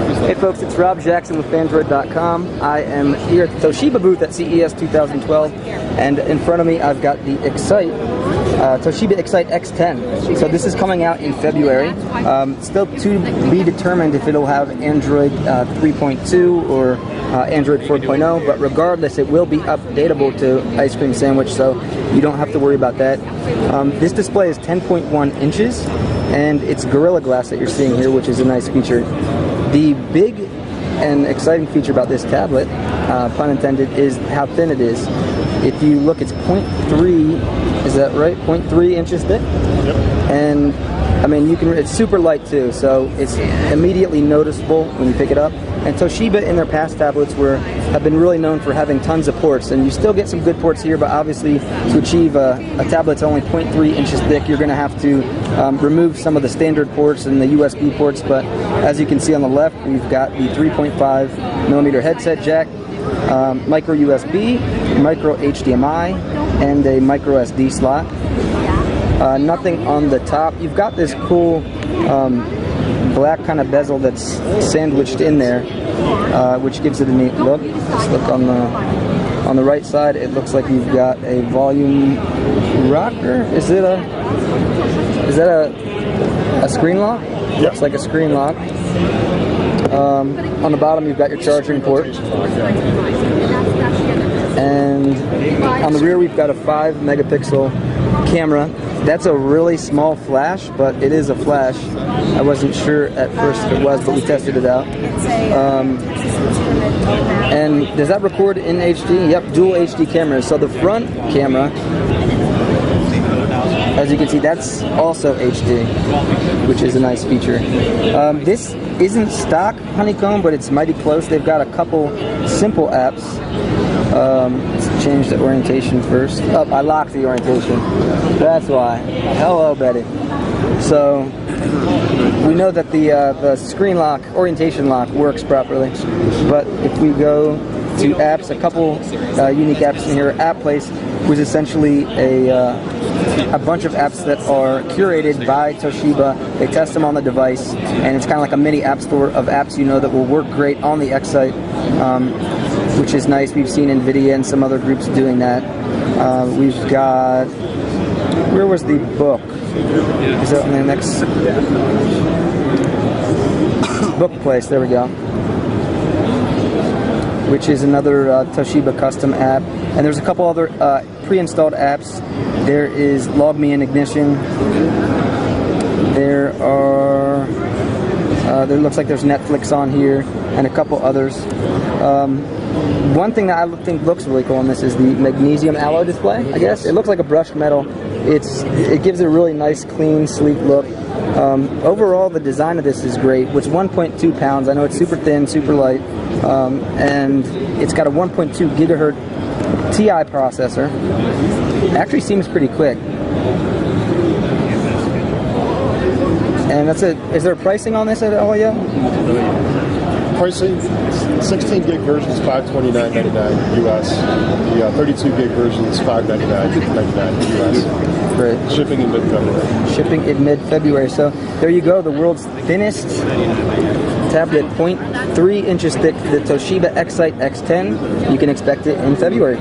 Hey folks, it's Rob Jackson with Phandroid.com. I am here at the Toshiba booth at CES 2012, and in front of me I've got the Excite, Toshiba Excite X10. So this is coming out in February. Still to be determined if it'll have Android 3.2 or Android 4.0, but regardless it will be updatable to Ice Cream Sandwich, so you don't have to worry about that. This display is 10.1 inches, and it's Gorilla Glass that you're seeing here, which is a nice feature. The big and exciting feature about this tablet, pun intended, is how thin it is. If you look, it's 0.3, is that right? 0.3 inches thick? Yep. And I mean, it's super light too, so it's immediately noticeable when you pick it up. And Toshiba in their past tablets have been really known for having tons of ports, and you still get some good ports here, but obviously to achieve a tablet that's only 0.3 inches thick, you're going to have to remove some of the standard ports and the USB ports. But as you can see on the left, we've got the 3.5mm headset jack, micro USB, micro HDMI, and a micro SD slot. Nothing on the top. You've got this cool black kind of bezel that's sandwiched in there, which gives it a neat look. Just look on the right side. It looks like you've got a volume rocker. Is that a screen lock? Yep. Looks like a screen lock. On the bottom, you've got your charging port. And on the rear, we've got a 5-megapixel camera. That's a really small flash, but it is a flash. I wasn't sure at first if it was, but we tested it out. And does that record in HD? Yep, dual HD cameras. So the front camera, as you can see, that's also HD, which is a nice feature. This isn't stock Honeycomb, but it's mighty close. They've got a couple simple apps. Let's change the orientation first. Oh, I locked the orientation. That's why. Hello, Betty. So we know that the screen lock, orientation lock, works properly. But if we go to apps, a couple unique apps in here. App Place was essentially a bunch of apps that are curated by Toshiba. They test them on the device, and it's kind of like a mini app store of apps that will work great on the Excite, which is nice. We've seen NVIDIA and some other groups doing that. We've got, where was the book? Is that on the next? Book Place, there we go. Which is another Toshiba custom app. And there's a couple other pre-installed apps. There is Log Me in Ignition. There looks like there's Netflix on here, and a couple others. One thing that I think looks really cool on this is the magnesium alloy display, I guess. It looks like a brushed metal. It gives it a really nice, clean, sleek look. Overall, the design of this is great. It's 1.2 pounds. I know it's super thin, super light, and it's got a 1.2 gigahertz TI processor. It actually seems pretty quick. And that's it. Is there pricing on this at all yet? Pricing, 16 gig version is $529.99 US. The 32 gig version is $599.99 US. Great. Shipping in mid-February. Shipping in mid-February. So there you go, the world's thinnest tablet, 0.3 inches thick, the Toshiba Excite X10. You can expect it in February.